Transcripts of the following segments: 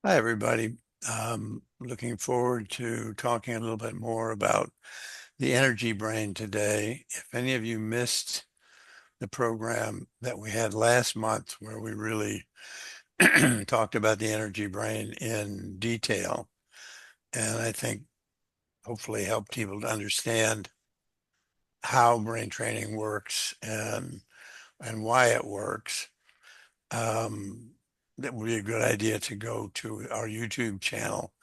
Hi, everybody. Looking forward to talking a little bit more about the energy brain today. If any of you missed the program that we had last month, where we really talked about the energy brain in detail, and I think hopefully helped people to understand how brain training works and why it works, um, that would be a good idea to go to our YouTube channel,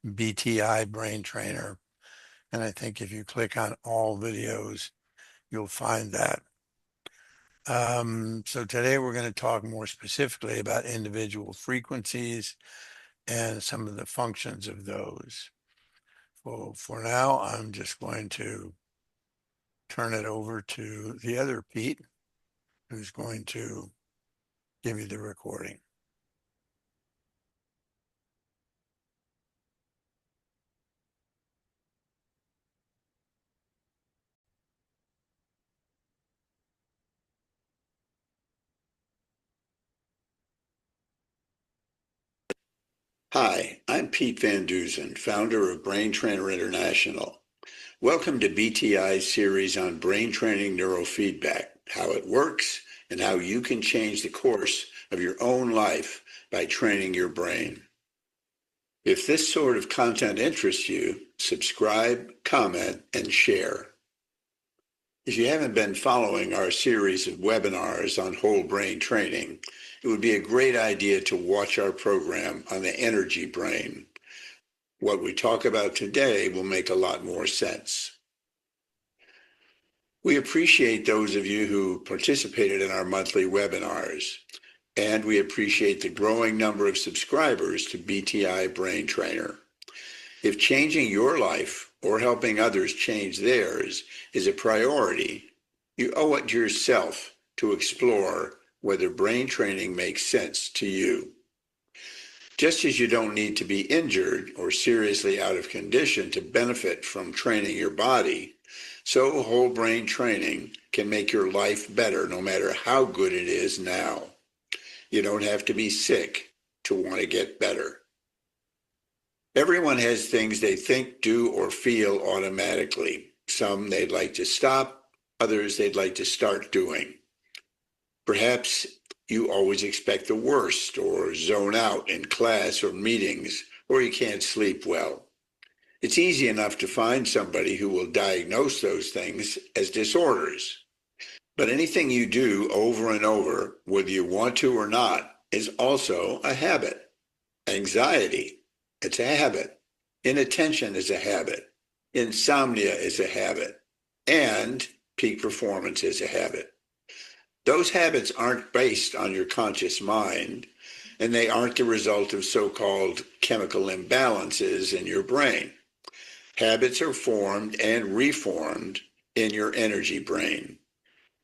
BTI Brain Trainer. And I think if you click on all videos, you'll find that. So today we're going to talk more specifically about individual frequencies and some of the functions of those. Well, for now, I'm just going to turn it over to the other Pete, who's going to give you the recording. Hi, I'm Pete Van Deusen, founder of Brain Trainer International. Welcome to BTI's series on brain training neurofeedback, how it works, and how you can change the course of your own life by training your brain. If this sort of content interests you, subscribe, comment, and share. If you haven't been following our series of webinars on whole brain training, it would be a great idea to watch our program on the energy brain. What we talk about today will make a lot more sense. We appreciate those of you who participated in our monthly webinars, and we appreciate the growing number of subscribers to BTI Brain Trainer. If changing your life or helping others change theirs is a priority, you owe it to yourself to explore whether brain training makes sense to you. Just as you don't need to be injured or seriously out of condition to benefit from training your body, so whole brain training can make your life better no matter how good it is now. You don't have to be sick to want to get better. Everyone has things they think, do, or feel automatically. Some they'd like to stop, others they'd like to start doing. Perhaps you always expect the worst or zone out in class or meetings, or you can't sleep well. It's easy enough to find somebody who will diagnose those things as disorders. But anything you do over and over, whether you want to or not, is also a habit. Anxiety, it's a habit. Inattention is a habit. Insomnia is a habit. And peak performance is a habit. Those habits aren't based on your conscious mind, and they aren't the result of so-called chemical imbalances in your brain. Habits are formed and reformed in your energy brain.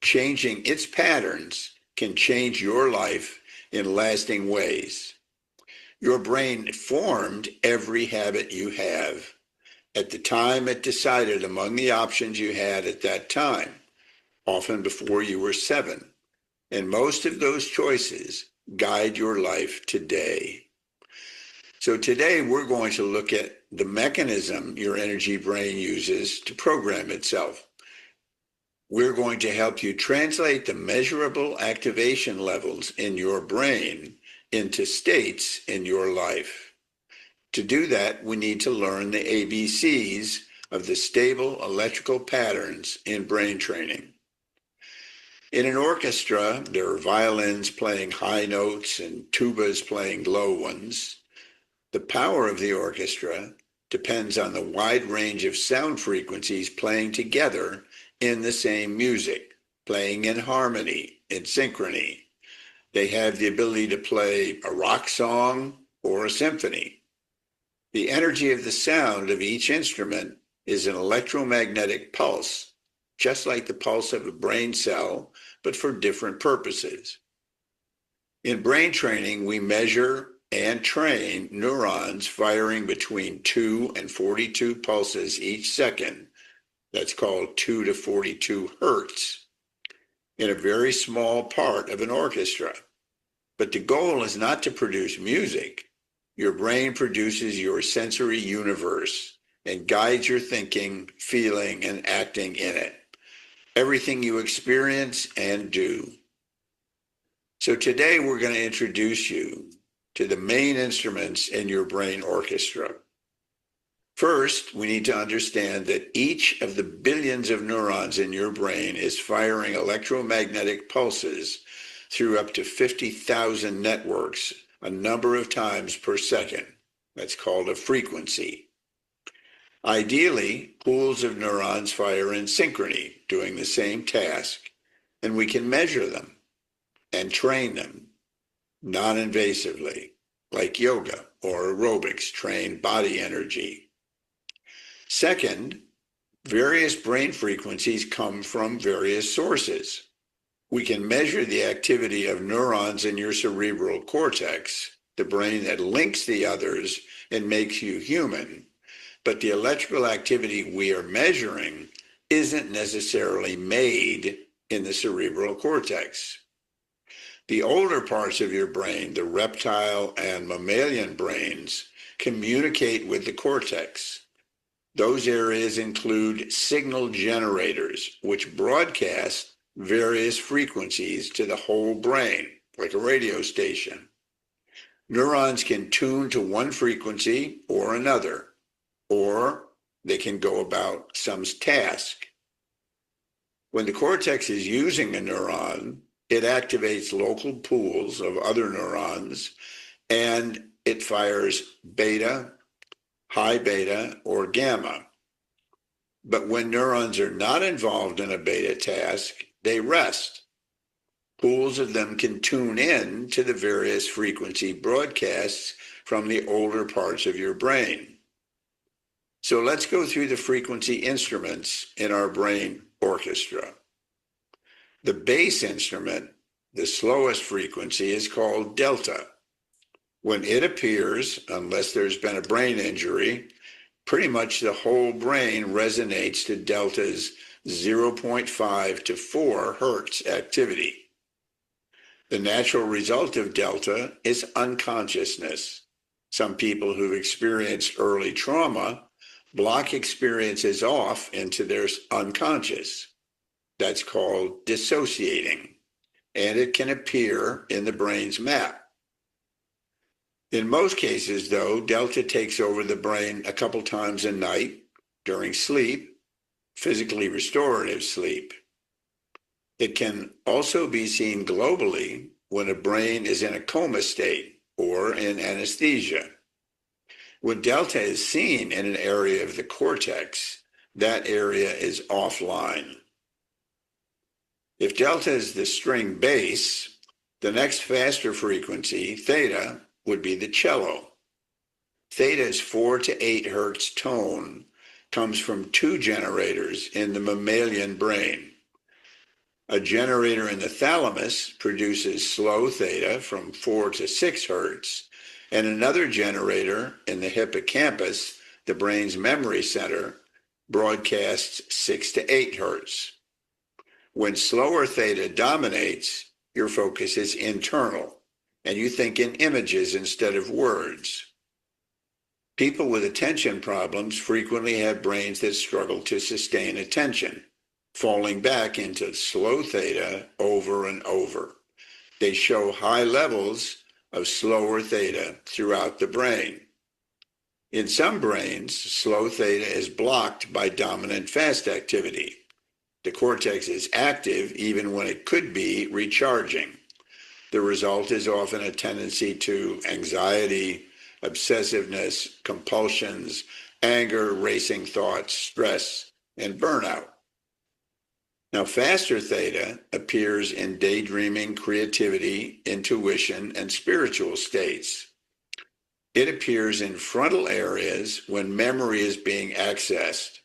Changing its patterns can change your life in lasting ways. Your brain formed every habit you have. At the time it decided among the options you had at that time, often before you were 7. And most of those choices guide your life today. So today we're going to look at the mechanism your energy brain uses to program itself. We're going to help you translate the measurable activation levels in your brain into states in your life. To do that, we need to learn the ABCs of the stable electrical patterns in brain training. In an orchestra, there are violins playing high notes and tubas playing low ones. The power of the orchestra depends on the wide range of sound frequencies playing together in the same music, playing in harmony, in synchrony. They have the ability to play a rock song or a symphony. The energy of the sound of each instrument is an electromagnetic pulse, just like the pulse of a brain cell, but for different purposes. In brain training, we measure and train neurons firing between 2 and 42 pulses each second. That's called 2 to 42 hertz in a very small part of an orchestra. But the goal is not to produce music. Your brain produces your sensory universe and guides your thinking, feeling, and acting in it. Everything you experience and do. So today we're going to introduce you to the main instruments in your brain orchestra. First, we need to understand that each of the billions of neurons in your brain is firing electromagnetic pulses through up to 50,000 networks a number of times per second. That's called a frequency. Ideally, pools of neurons fire in synchrony, doing the same task, and we can measure them and train them non-invasively, like yoga or aerobics train body energy. Second, various brain frequencies come from various sources. We can measure the activity of neurons in your cerebral cortex, the brain that links the others and makes you human, but the electrical activity we are measuring isn't necessarily made in the cerebral cortex. The older parts of your brain, the reptile and mammalian brains, communicate with the cortex. Those areas include signal generators, which broadcast various frequencies to the whole brain, like a radio station. Neurons can tune to one frequency or another, or they can go about some task. When the cortex is using a neuron, it activates local pools of other neurons, and it fires beta, high beta, or gamma. But when neurons are not involved in a beta task, they rest. Pools of them can tune in to the various frequency broadcasts from the older parts of your brain. So let's go through the frequency instruments in our brain orchestra. The bass instrument, the slowest frequency, is called delta. When it appears, unless there's been a brain injury, pretty much the whole brain resonates to delta's 0.5 to 4 hertz activity. The natural result of delta is unconsciousness. Some people who've experienced early trauma block experiences off into their unconscious. That's called dissociating, and it can appear in the brain's map. In most cases, though, delta takes over the brain a couple times a night during sleep, physically restorative sleep. It can also be seen globally when a brain is in a coma state or in anesthesia. When delta is seen in an area of the cortex, that area is offline. If delta is the string bass, the next faster frequency, theta, would be the cello. Theta's 4 to 8 hertz tone comes from two generators in the mammalian brain. A generator in the thalamus produces slow theta from 4 to 6 hertz, and another generator in the hippocampus, the brain's memory center, broadcasts 6 to 8 hertz. When slower theta dominates, your focus is internal, and you think in images instead of words. People with attention problems frequently have brains that struggle to sustain attention, falling back into slow theta over and over. They show high levels of slower theta throughout the brain. In some brains, slow theta is blocked by dominant fast activity. The cortex is active even when it could be recharging. The result is often a tendency to anxiety, obsessiveness, compulsions, anger, racing thoughts, stress, and burnout. Now, faster theta appears in daydreaming, creativity, intuition, and spiritual states. It appears in frontal areas when memory is being accessed.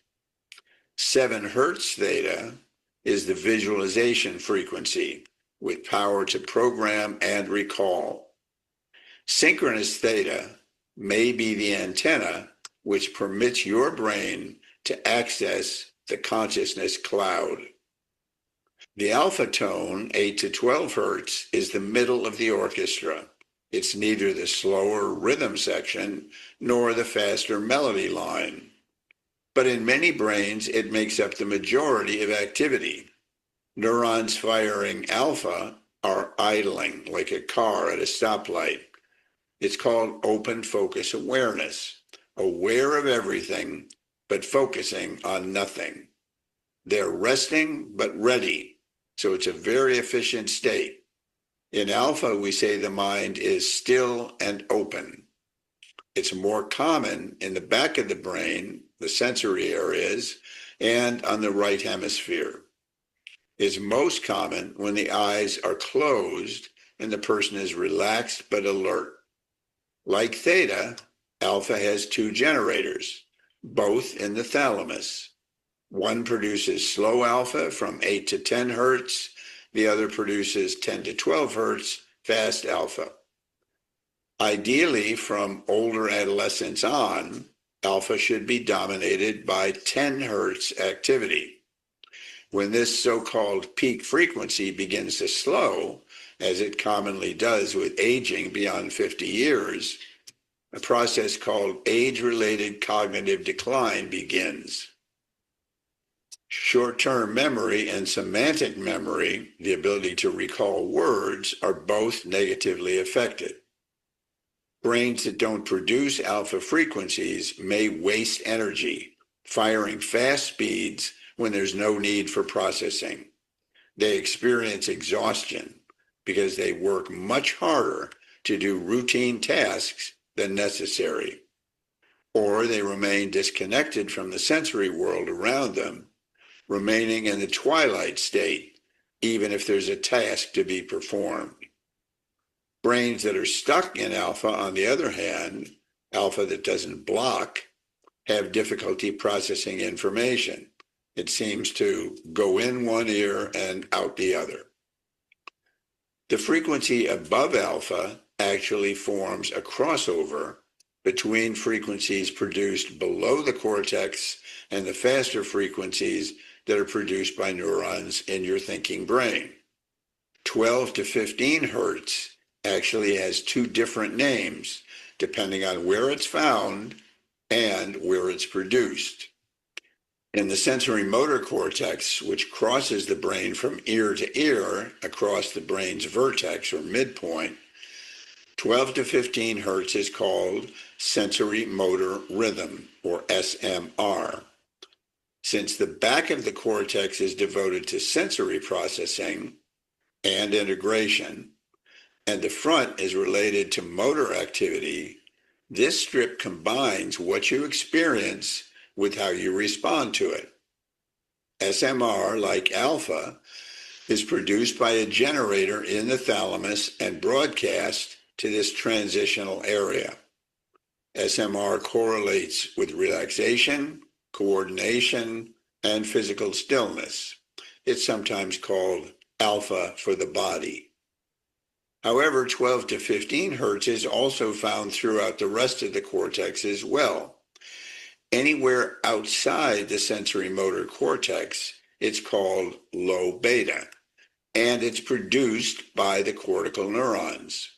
7 hertz theta is the visualization frequency with power to program and recall. Synchronous theta may be the antenna which permits your brain to access the consciousness cloud. The alpha tone, 8 to 12 hertz, is the middle of the orchestra. It's neither the slower rhythm section nor the faster melody line. But in many brains, it makes up the majority of activity. Neurons firing alpha are idling like a car at a stoplight. It's called open focus awareness, aware of everything, but focusing on nothing. They're resting, but ready. So it's a very efficient state. In alpha, we say the mind is still and open. It's more common in the back of the brain, the sensory areas, and on the right hemisphere. It's most common when the eyes are closed and the person is relaxed but alert. Like theta, alpha has two generators, both in the thalamus. One produces slow alpha from 8 to 10 hertz. The other produces 10 to 12 hertz fast alpha. Ideally, from older adolescence on, alpha should be dominated by 10 hertz activity. When this so-called peak frequency begins to slow, as it commonly does with aging beyond 50 years, a process called age-related cognitive decline begins. Short-term memory and semantic memory, the ability to recall words, are both negatively affected. Brains that don't produce alpha frequencies may waste energy, firing fast speeds when there's no need for processing. They experience exhaustion because they work much harder to do routine tasks than necessary, or they remain disconnected from the sensory world around them, remaining in the twilight state, even if there's a task to be performed. Brains that are stuck in alpha, on the other hand, alpha that doesn't block, have difficulty processing information. It seems to go in one ear and out the other. The frequency above alpha actually forms a crossover between frequencies produced below the cortex and the faster frequencies that are produced by neurons in your thinking brain. 12 to 15 hertz actually has two different names depending on where it's found and where it's produced. In the sensory motor cortex, which crosses the brain from ear to ear across the brain's vertex or midpoint, 12 to 15 hertz is called sensory motor rhythm, or SMR. Since the back of the cortex is devoted to sensory processing and integration, and the front is related to motor activity, this strip combines what you experience with how you respond to it. SMR, like alpha, is produced by a generator in the thalamus and broadcast to this transitional area. SMR correlates with relaxation, coordination, and physical stillness. It's sometimes called alpha for the body. However, 12 to 15 hertz is also found throughout the rest of the cortex as well. Anywhere outside the sensory motor cortex, it's called low beta, and it's produced by the cortical neurons.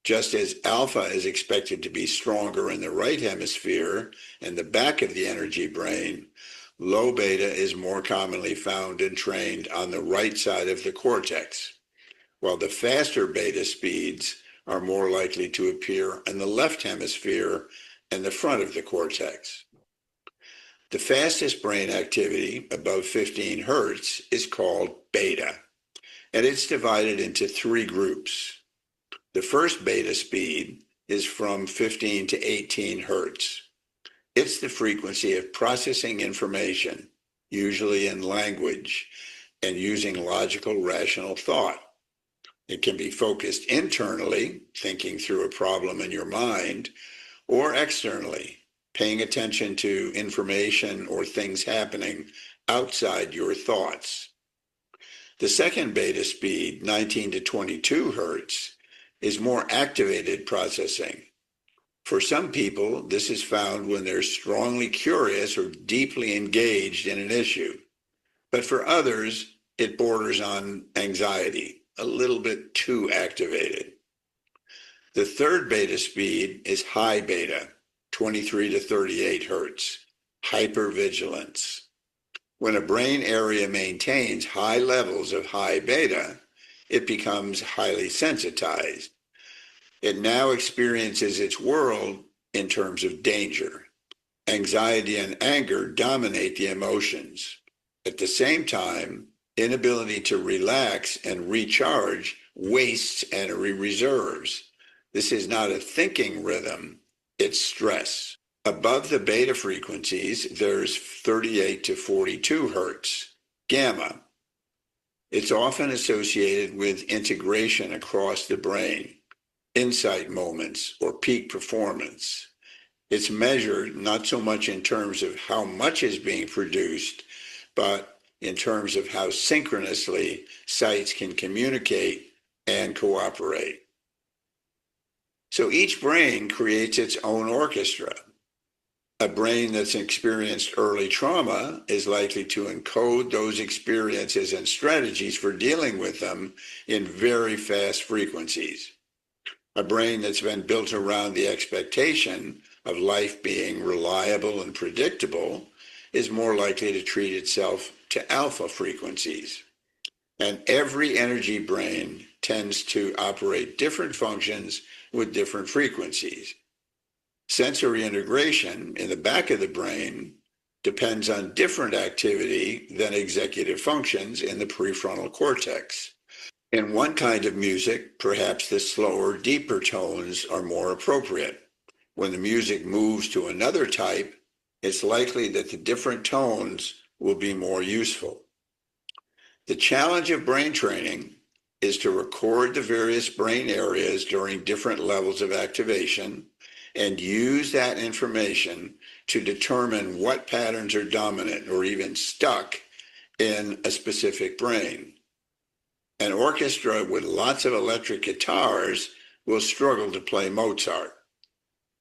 Just as alpha is expected to be stronger in the right hemisphere and the back of the energy brain, low beta is more commonly found and trained on the right side of the cortex, while the faster beta speeds are more likely to appear in the left hemisphere and the front of the cortex. The fastest brain activity, above 15 hertz, is called beta, and it's divided into three groups. The first beta speed is from 15 to 18 hertz. It's the frequency of processing information, usually in language, and using logical, rational thought. It can be focused internally, thinking through a problem in your mind, or externally, paying attention to information or things happening outside your thoughts. The second beta speed, 19 to 22 hertz, is more activated processing. For some people, this is found when they're strongly curious or deeply engaged in an issue. But for others, it borders on anxiety, a little bit too activated. The third beta speed is high beta, 23 to 38 hertz, hypervigilance. When a brain area maintains high levels of high beta, it becomes highly sensitized. It now experiences its world in terms of danger. Anxiety and anger dominate the emotions. At the same time, inability to relax and recharge wastes energy reserves. This is not a thinking rhythm, it's stress. Above the beta frequencies, there's 38 to 42 hertz, gamma. It's often associated with integration across the brain, insight moments, or peak performance. It's measured not so much in terms of how much is being produced, but in terms of how synchronously sites can communicate and cooperate. So each brain creates its own orchestra. A brain that's experienced early trauma is likely to encode those experiences and strategies for dealing with them in very fast frequencies. A brain that's been built around the expectation of life being reliable and predictable is more likely to treat itself to alpha frequencies. And every energy brain tends to operate different functions with different frequencies. Sensory integration in the back of the brain depends on different activity than executive functions in the prefrontal cortex. In one kind of music, perhaps the slower, deeper tones are more appropriate. When the music moves to another type, it's likely that the different tones will be more useful. The challenge of brain training is to record the various brain areas during different levels of activation and use that information to determine what patterns are dominant or even stuck in a specific brain. An orchestra with lots of electric guitars will struggle to play Mozart,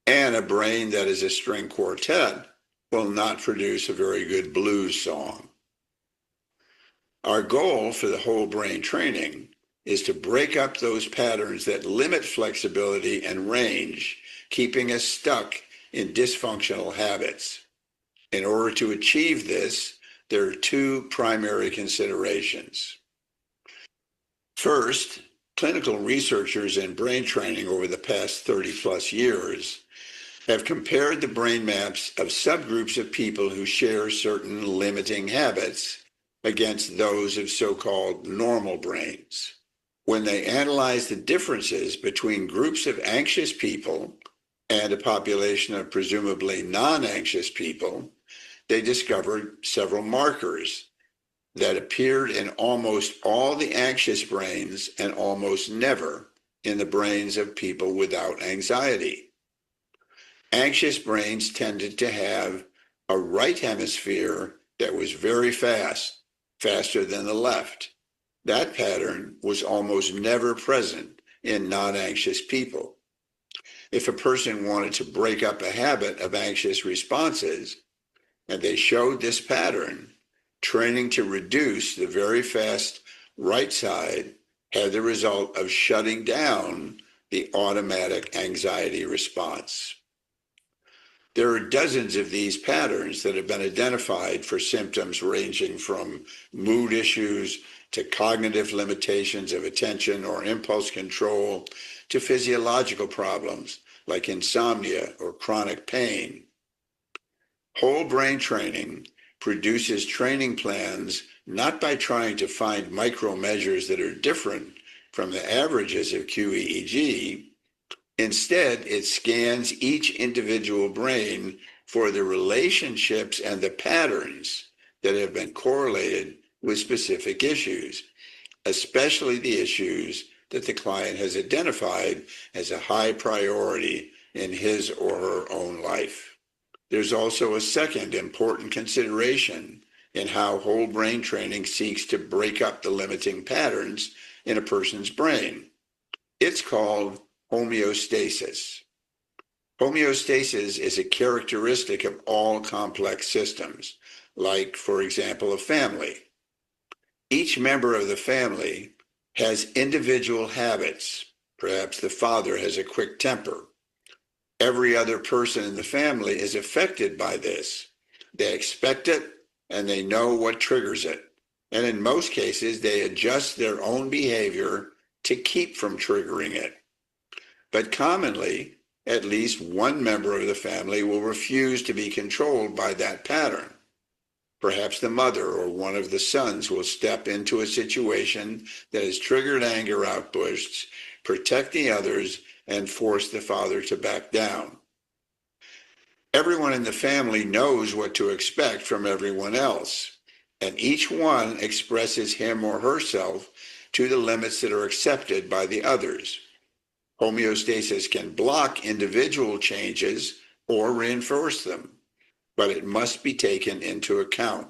and a brain that is a string quartet will not produce a very good blues song. Our goal for the whole brain training is to break up those patterns that limit flexibility and range, keeping us stuck in dysfunctional habits. In order to achieve this, there are two primary considerations. First, clinical researchers in brain training over the past 30 plus years have compared the brain maps of subgroups of people who share certain limiting habits against those of so-called normal brains. When they analyzed the differences between groups of anxious people and a population of presumably non-anxious people, they discovered several markers that appeared in almost all the anxious brains and almost never in the brains of people without anxiety. Anxious brains tended to have a right hemisphere that was very fast, faster than the left. That pattern was almost never present in non-anxious people. If a person wanted to break up a habit of anxious responses, and they showed this pattern, training to reduce the very fast right side had the result of shutting down the automatic anxiety response. There are dozens of these patterns that have been identified for symptoms ranging from mood issues to cognitive limitations of attention or impulse control to physiological problems like insomnia or chronic pain. Whole brain training produces training plans not by trying to find micro measures that are different from the averages of QEEG. Instead, it scans each individual brain for the relationships and the patterns that have been correlated with specific issues, especially the issues that the client has identified as a high priority in his or her own life. There's also a second important consideration in how whole brain training seeks to break up the limiting patterns in a person's brain. It's called homeostasis. Homeostasis is a characteristic of all complex systems, like, for example, a family. Each member of the family has individual habits, Perhaps the father has a quick temper. Every other person in the family is affected by this. They expect it and they know what triggers it. And in most cases, they adjust their own behavior to keep from triggering it. But commonly, at least one member of the family will refuse to be controlled by that pattern. Perhaps the mother or one of the sons will step into a situation that has triggered anger outbursts, protect the others, and force the father to back down. Everyone in the family knows what to expect from everyone else, and each one expresses him or herself to the limits that are accepted by the others. Homeostasis can block individual changes or reinforce them, but it must be taken into account.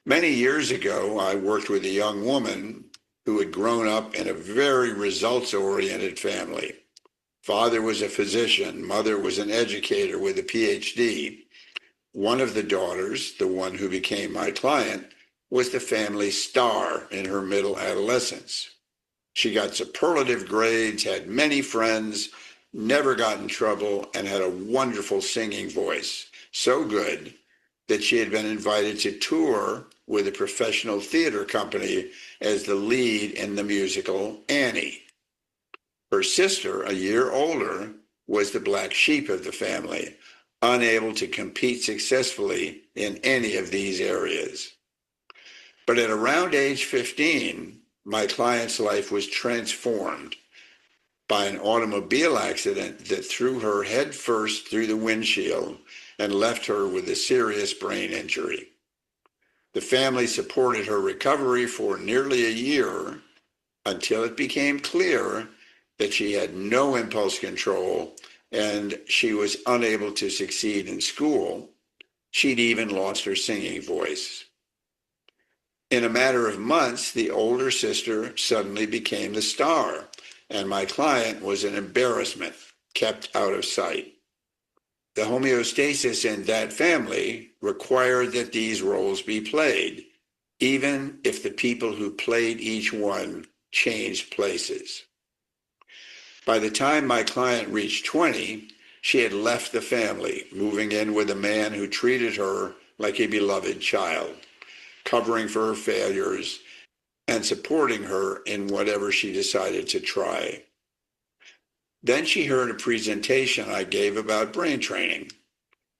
Many years ago, I worked with a young woman who had grown up in a very results-oriented family. Father was a physician, mother was an educator with a PhD. One of the daughters, the one who became my client, was the family star in her middle adolescence. She got superlative grades, had many friends, never got in trouble, and had a wonderful singing voice. So good that she had been invited to tour with a professional theater company as the lead in the musical Annie. Her sister, a year older, was the black sheep of the family, unable to compete successfully in any of these areas. But at around age 15, my client's life was transformed by an automobile accident that threw her head first through the windshield and left her with a serious brain injury. The family supported her recovery for nearly a year until it became clear that she had no impulse control and she was unable to succeed in school. She'd even lost her singing voice. In a matter of months, the older sister suddenly became the star, and my client was an embarrassment, kept out of sight. The homeostasis in that family required that these roles be played, even if the people who played each one changed places. By the time my client reached 20, she had left the family, moving in with a man who treated her like a beloved child, covering for her failures and supporting her in whatever she decided to try. Then she heard a presentation I gave about brain training.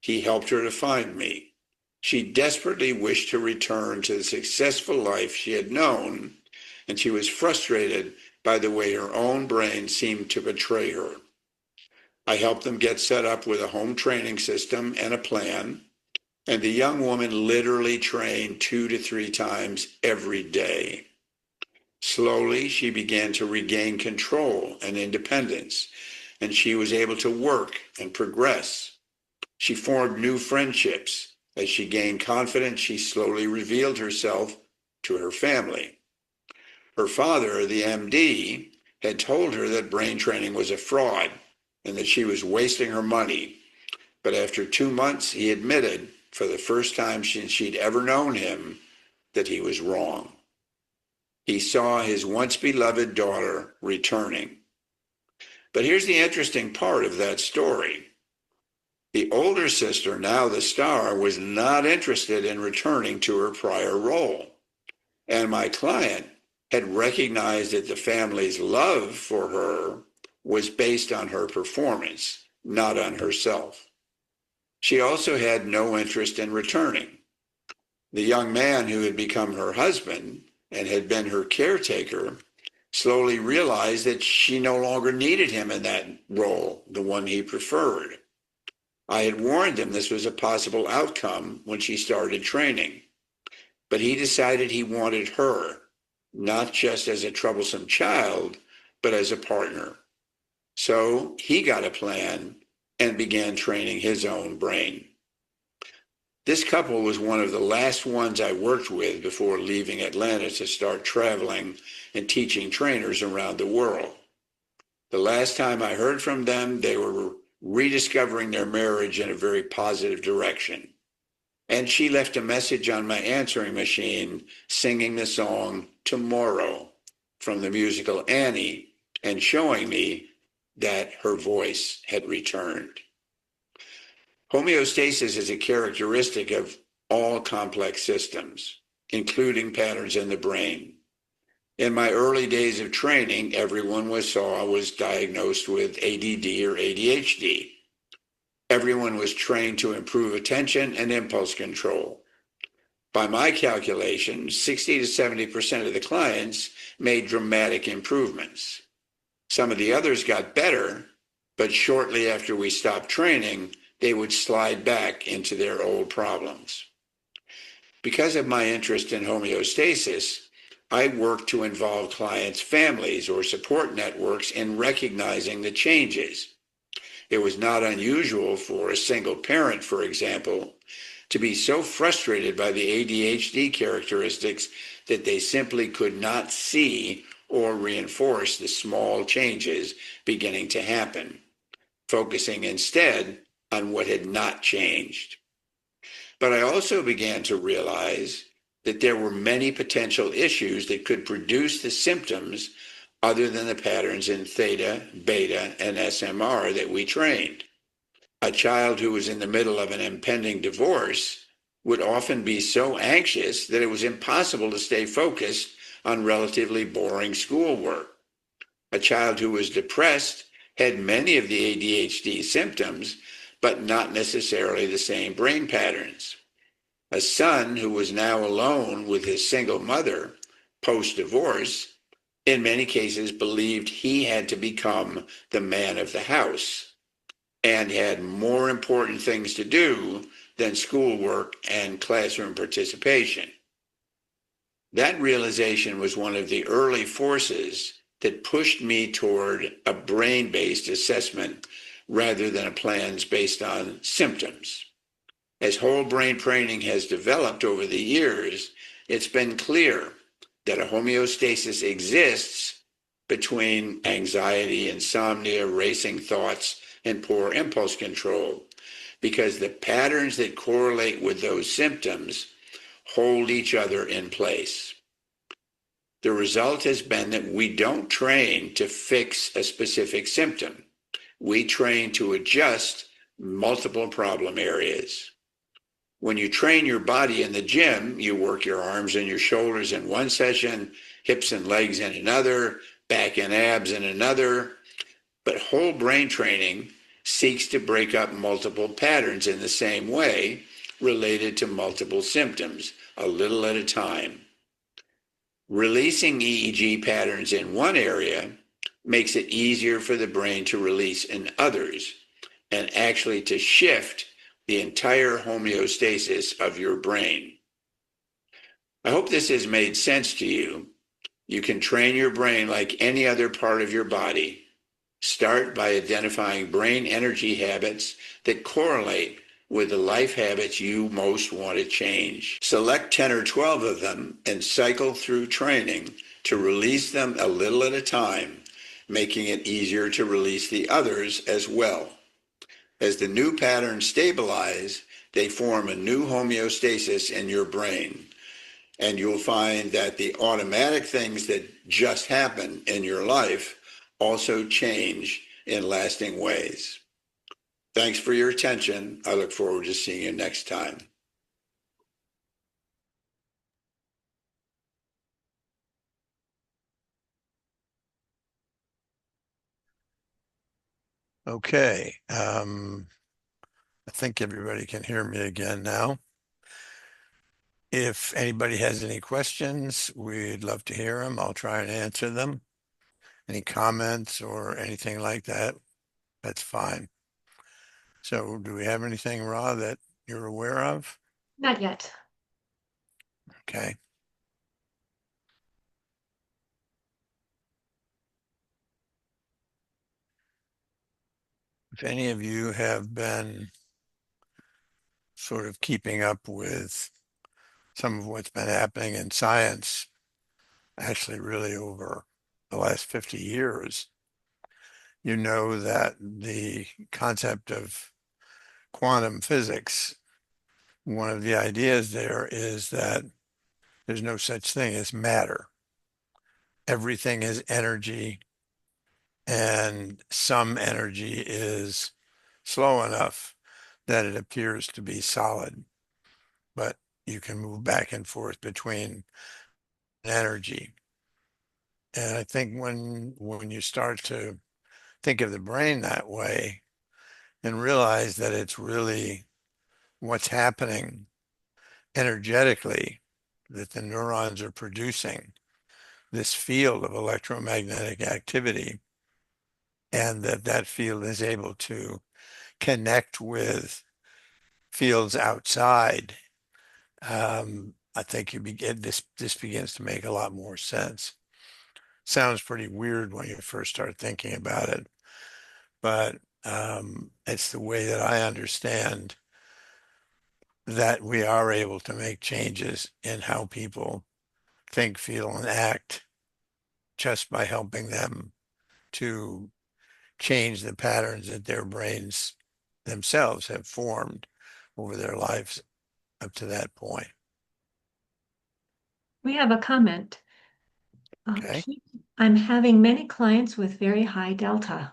He helped her to find me. She desperately wished to return to the successful life she had known, and she was frustrated by the way her own brain seemed to betray her. I helped them get set up with a home training system and a plan, and the young woman literally trained 2 to 3 times every day. Slowly, she began to regain control and independence, and she was able to work and progress. She formed new friendships. As she gained confidence, she slowly revealed herself to her family. Her father, the MD, had told her that brain training was a fraud and that she was wasting her money. But after 2 months, he admitted, for the first time since she'd ever known him, that he was wrong. He saw his once beloved daughter returning. But here's the interesting part of that story. The older sister, now the star, was not interested in returning to her prior role. And my client had recognized that the family's love for her was based on her performance, not on herself. She also had no interest in returning. The young man who had become her husband and had been her caretaker slowly realized that she no longer needed him in that role, the one he preferred. I had warned him this was a possible outcome when she started training, but he decided he wanted her, not just as a troublesome child, but as a partner. So he got a plan and began training his own brain. This couple was one of the last ones I worked with before leaving Atlanta to start traveling and teaching trainers around the world. The last time I heard from them, they were rediscovering their marriage in a very positive direction. And she left a message on my answering machine singing the song Tomorrow from the musical Annie, and showing me that her voice had returned. Homeostasis is a characteristic of all complex systems, including patterns in the brain. In my early days of training, everyone was diagnosed with ADD or ADHD. Everyone was trained to improve attention and impulse control. By my calculation, 60 to 70% of the clients made dramatic improvements. Some of the others got better, but shortly after we stopped training, they would slide back into their old problems. Because of my interest in homeostasis, I work to involve clients' families or support networks in recognizing the changes. It was not unusual for a single parent, for example, to be so frustrated by the ADHD characteristics that they simply could not see or reinforce the small changes beginning to happen, focusing instead on what had not changed. But I also began to realize that there were many potential issues that could produce the symptoms other than the patterns in theta, beta, and SMR that we trained. A child who was in the middle of an impending divorce would often be so anxious that it was impossible to stay focused on relatively boring schoolwork. A child who was depressed had many of the ADHD symptoms, but not necessarily the same brain patterns. A son who was now alone with his single mother post-divorce, in many cases believed he had to become the man of the house and had more important things to do than schoolwork and classroom participation. That realization was one of the early forces that pushed me toward a brain-based assessment rather than a plans based on symptoms. As whole brain training has developed over the years, it's been clear that a homeostasis exists between anxiety, insomnia, racing thoughts, and poor impulse control, because the patterns that correlate with those symptoms hold each other in place. The result has been that we don't train to fix a specific symptom. We train to adjust multiple problem areas. When you train your body in the gym, you work your arms and your shoulders in one session, hips and legs in another, back and abs in another. But whole brain training seeks to break up multiple patterns in the same way related to multiple symptoms, a little at a time. Releasing EEG patterns in one area makes it easier for the brain to release in others and actually to shift the entire homeostasis of your brain. I hope this has made sense to you. You can train your brain like any other part of your body. Start by identifying brain energy habits that correlate with the life habits you most want to change. Select 10 or 12 of them and cycle through training to release them a little at a time, making it easier to release the others as well. As the new patterns stabilize, they form a new homeostasis in your brain. And you'll find that the automatic things that just happen in your life also change in lasting ways. Thanks for your attention. I look forward to seeing you next time. Okay. I think everybody can hear me again now. If anybody has any questions, we'd love to hear them. I'll try and answer them. Any comments or anything like that, that's fine. So do we have anything, Ra, that you're aware of? Not yet. Okay. If any of you have been sort of keeping up with some of what's been happening in science, actually really over the last 50 years, you know that the concept of quantum physics, one of the ideas there is that there's no such thing as matter. Everything is energy and some energy is slow enough that it appears to be solid, but you can move back and forth between energy. And I think when you start to think of the brain that way and realize that it's really what's happening energetically, that the neurons are producing this field of electromagnetic activity, and that that field is able to connect with fields outside, I think you begin this begins to make a lot more sense. Sounds pretty weird when you first start thinking about it, but it's the way that I understand that we are able to make changes in how people think, feel, and act just by helping them to change the patterns that their brains themselves have formed over their lives up to that point. We have a comment. Okay. I'm having many clients with very high delta.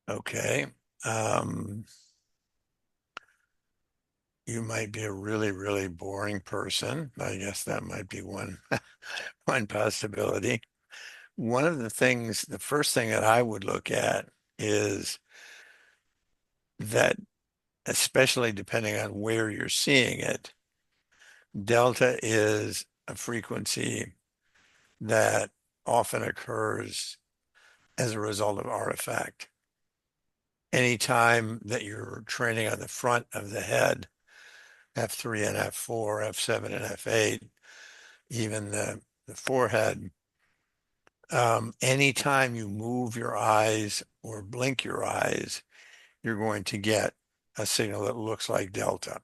Okay. Um, you might be a really, really boring person. I guess that might be one one possibility. One of the things, the first thing that I would look at is that, especially depending on where you're seeing it, delta is a frequency that often occurs as a result of artifact. Anytime that you're training on the front of the head, F3 and F4, F7 and F8, even the forehead, anytime you move your eyes or blink your eyes, you're going to get a signal that looks like delta.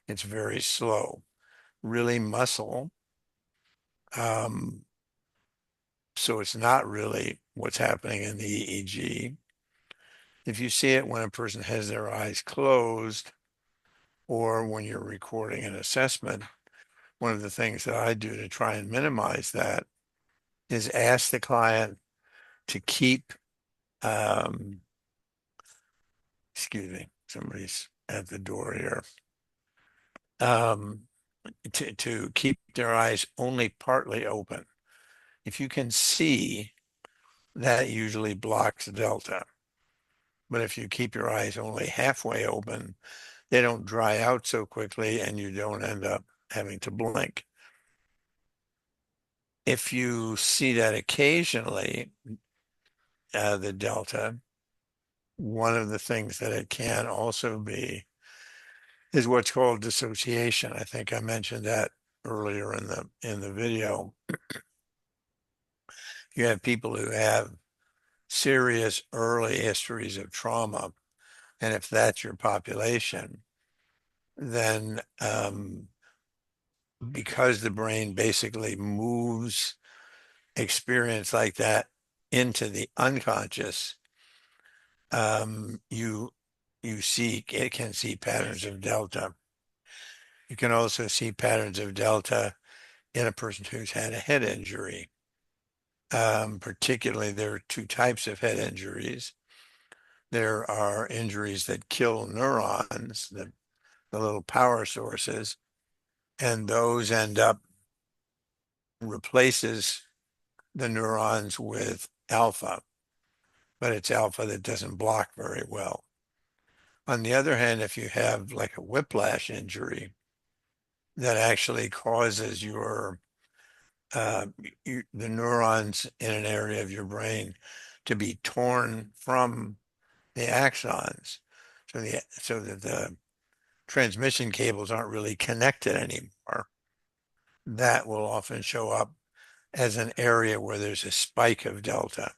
It's very slow, really muscle. Um, so it's not really what's happening in the EEG. If you see it when a person has their eyes closed or when you're recording an assessment, one of the things that I do to try and minimize that is ask the client to keep, um, excuse me, somebody's at the door here, um, to keep their eyes only partly open. If you can see, that usually blocks delta. But if you keep your eyes only halfway open, they don't dry out so quickly and you don't end up having to blink. If you see that occasionally, the delta, one of the things that it can also be is what's called dissociation. I think I mentioned that earlier in the video. You have people who have serious early histories of trauma, and if that's your population, then because the brain basically moves experience like that into the unconscious, you see it can see patterns of delta. You can also see patterns of delta in a person who's had a head injury. Particularly, there are two types of head injuries. There are injuries that kill neurons, the little power sources, and those end up replaces the neurons with alpha, but it's alpha that doesn't block very well. On the other hand, if you have like a whiplash injury that actually causes uh, the neurons in an area of your brain to be torn from the axons, so that the transmission cables aren't really connected anymore, that will often show up as an area where there's a spike of delta.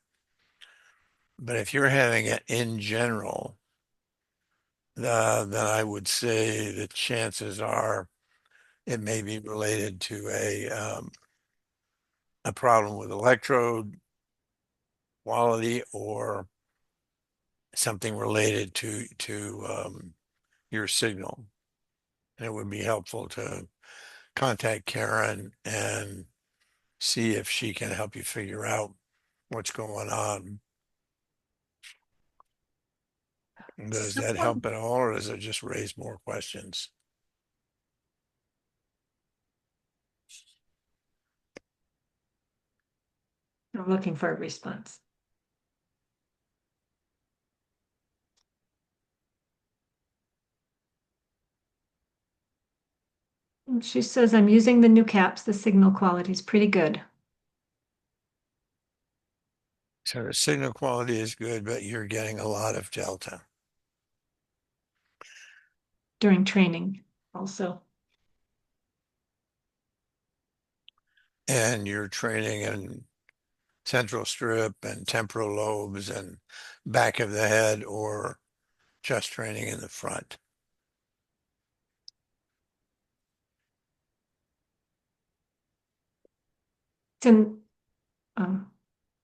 But if you're having it in general, then I would say the chances are it may be related to a problem with electrode quality or something related to your signal. And it would be helpful to contact Karen and see if she can help you figure out what's going on. Does that Someone, help at all, or does it just raise more questions? I'm looking for a response. She says, I'm using the new caps. The signal quality is pretty good So the signal quality is good, but you're getting a lot of delta. during training also. And you're training in central strip and temporal lobes and back of the head, or just training in the front. It's in,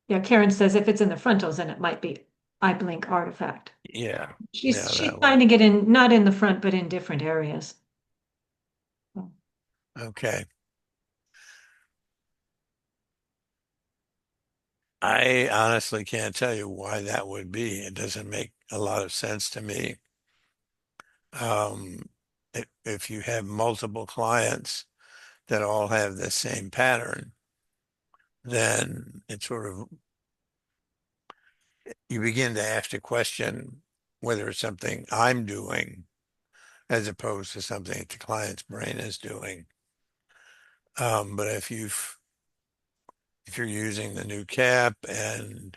yeah, Karen says if it's in the frontals, then it might be eye blink artifact. Yeah, She's that would. finding it in, not in the front, but in different areas. Okay. I honestly can't tell you why that would be. It doesn't make a lot of sense to me. Um, if you have multiple clients that all have the same pattern, then it sort of, you begin to ask the question whether it's something I'm doing as opposed to something that the client's brain is doing. But if you're using the new cap and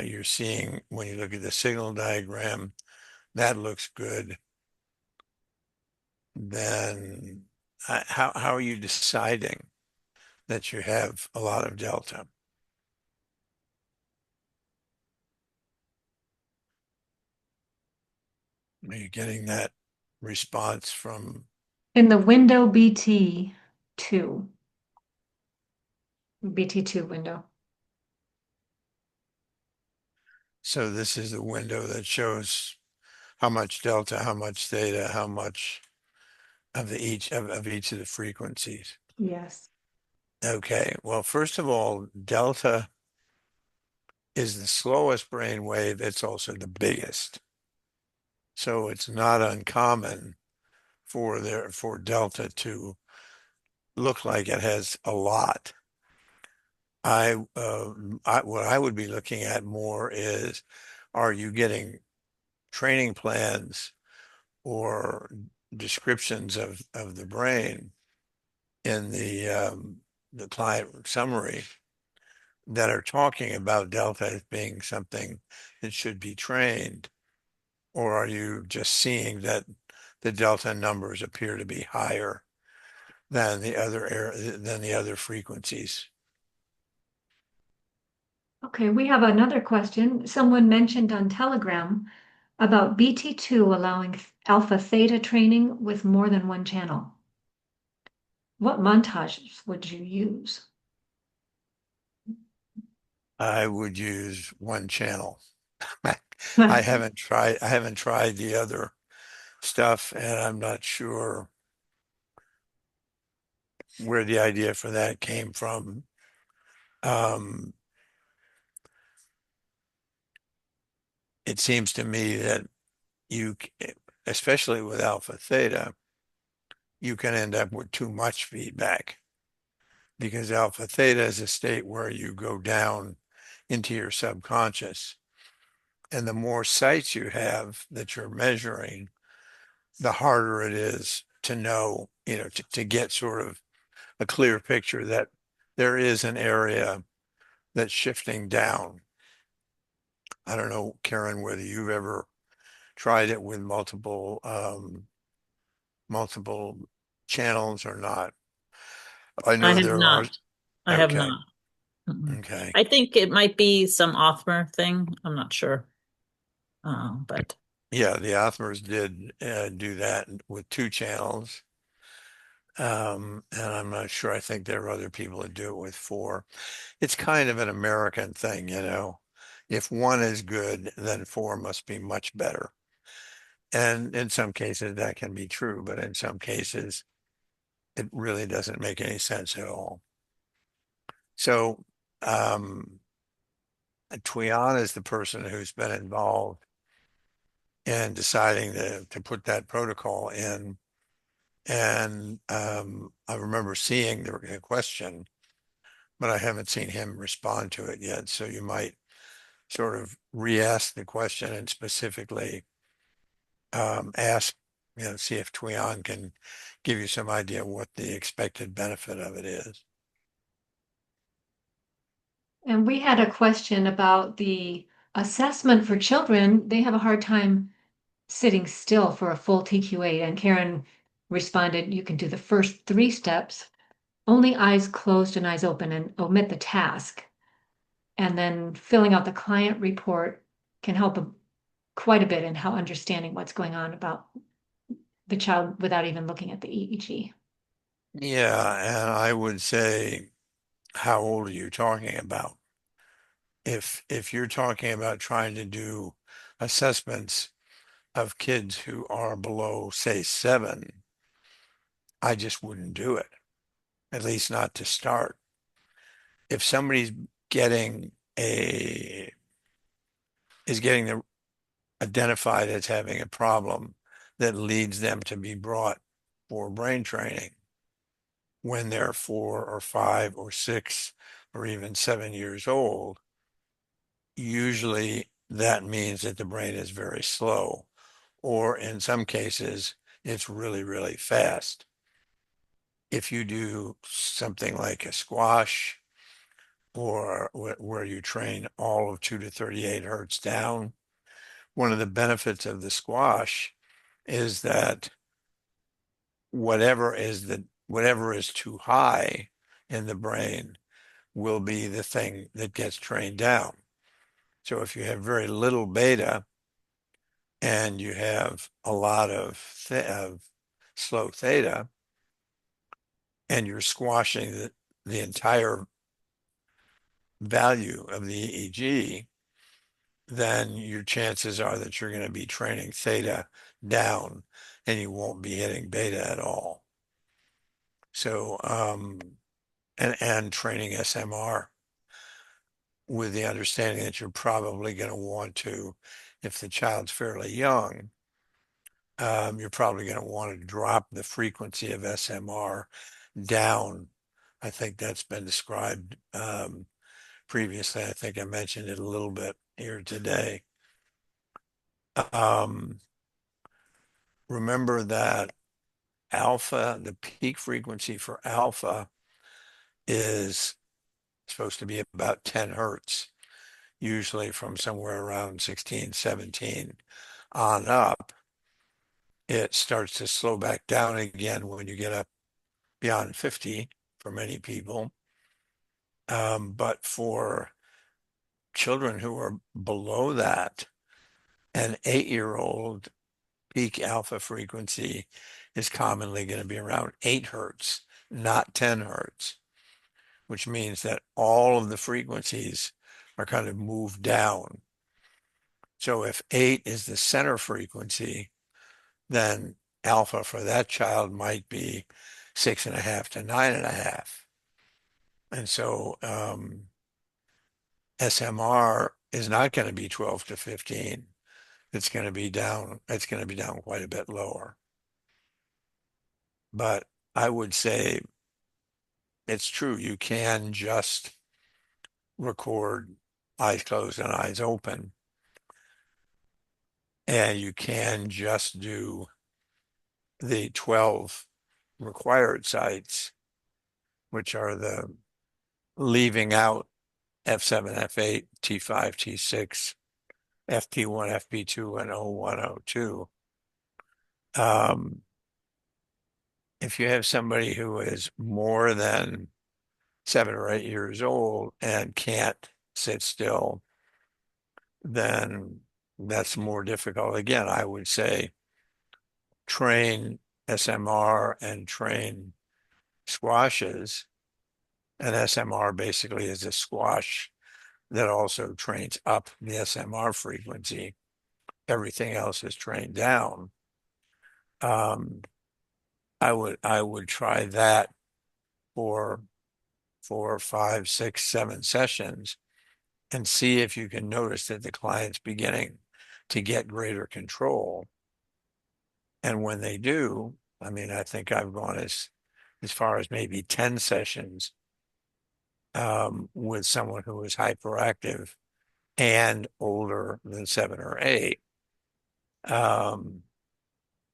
you're seeing, when you look at the signal diagram, that looks good, then how are you deciding that you have a lot of delta? Are you getting that response from, In the window BT2, BT2 window. so this is the window that shows how much delta, how much theta, how much of each of the frequencies. Yes. Okay, well, first of all, delta is the slowest brain wave. It's also the biggest. So it's not uncommon for delta to look like it has a lot. What I would be looking at more is, are you getting training plans or descriptions of the brain in the client summary that are talking about delta as being something that should be trained? Or are you just seeing that the delta numbers appear to be higher than the other frequencies? Okay, we have another question. Someone mentioned on Telegram about BT2 allowing alpha theta training with more than one channel. What montages would you use? I would use one channel. I haven't tried the other stuff, and I'm not sure where the idea for that came from. Um, it seems to me that you, especially with alpha theta, you can end up with too much feedback, because alpha theta is a state where you go down into your subconscious. And the more sites you have that you're measuring, the harder it is to know, to get sort of a clear picture that there is an area that's shifting down. I don't know, Karen, whether you've ever tried it with multiple channels or not. I I know have there are. not. I have Okay. not. Mm-mm. Okay. I think it might be some Othmer thing. I'm not sure. But Yeah, the Othmers did do that with two channels. And I'm not sure. I think there are other people that do it with four. It's kind of an American thing, you know. If one is good, then four must be much better. And in some cases that can be true, but in some cases it really doesn't make any sense at all. So, Tuyan is the person who's been involved in deciding to put that protocol in. And I remember seeing the question, but I haven't seen him respond to it yet. So you might sort of re-ask the question and specifically ask, see if Tuyan can give you some idea what the expected benefit of it is. And we had a question about the assessment for children. They have a hard time sitting still for a full TQ8. And Karen responded, you can do the first 3 steps, only eyes closed and eyes open, and omit the task. And then filling out the client report can help quite a bit in how understanding what's going on about the child without even looking at the EEG. Yeah, and I would say, how old are you talking about? If you're talking about trying to do assessments of kids who are below, say, 7, I just wouldn't do it, at least not to start. If somebody's getting a is getting the, identified as having a problem that leads them to be brought for brain training when they're 4 or 5 or 6 or even 7 years old, usually that means that the brain is very slow, or in some cases, it's really, really fast. If you do something like a squash or where you train all of 2 to 38 hertz down, one of the benefits of the squash is that whatever is too high in the brain will be the thing that gets trained down. So if you have very little beta and you have a lot of slow theta and you're squashing the entire value of the EEG, then your chances are that you're going to be training theta down and you won't be hitting beta at all. So, and training SMR with the understanding that you're probably going to want to, if the child's fairly young, you're probably going to want to drop the frequency of SMR down. I think that's been described previously. I think I mentioned it a little bit here today. Um, Remember that alpha, the peak frequency for alpha is supposed to be about 10 hertz, usually from somewhere around 16, 17 on up. It starts to slow back down again when you get up beyond 50 for many people. But for children who are below that, an 8-year-old peak alpha frequency is commonly going to be around 8 hertz, not 10 hertz, which means that all of the frequencies are kind of moved down. So if 8 is the center frequency, then alpha for that child might be 6.5 to 9.5. And so SMR is not going to be 12 to 15. It's going to be down. It's going to be down quite a bit lower. But I would say it's true. You can just record eyes closed and eyes open. And you can just do the 12 required sites, which are the leaving out F7, F8, T5, T6, FP1, FP2, and O1, O2. If you have somebody who is more than 7 or 8 years old and can't sit still, then that's more difficult. Again, I would say train SMR and train squashes. And SMR basically is a squash that also trains up the SMR frequency. Everything else is trained down. Um, I would try that for 4, 5, 6, 7 sessions and see if you can notice that the client's beginning to get greater control. And when they do, I mean, I think I've gone as far as maybe 10 sessions with someone who is hyperactive and older than 7 or 8 um,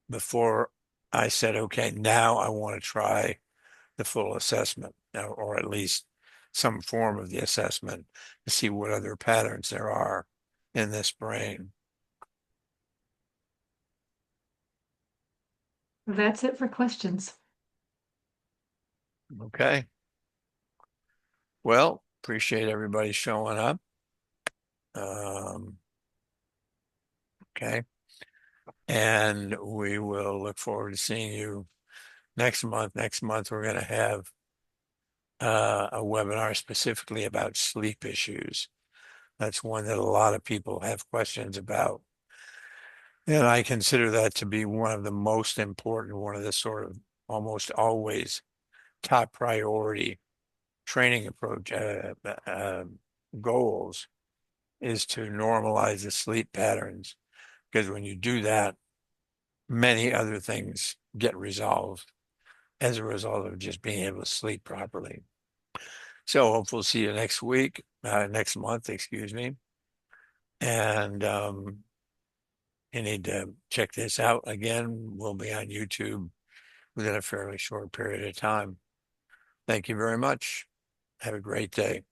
before I said, okay, now I want to try the full assessment, or at least some form of the assessment to see what other patterns there are in this brain. That's it for questions. Okay. Well, appreciate everybody showing up. Okay. And we will look forward to seeing you next month. Next month, we're going to have a webinar specifically about sleep issues. That's one that a lot of people have questions about. And I consider that to be one of the most important, one of the sort of almost always top priority training approach goals is to normalize the sleep patterns. Because when you do that, many other things get resolved as a result of just being able to sleep properly. So hopefully we'll see you next month, excuse me. And you need to check this out again. We'll be on YouTube within a fairly short period of time. Thank you very much. Have a great day.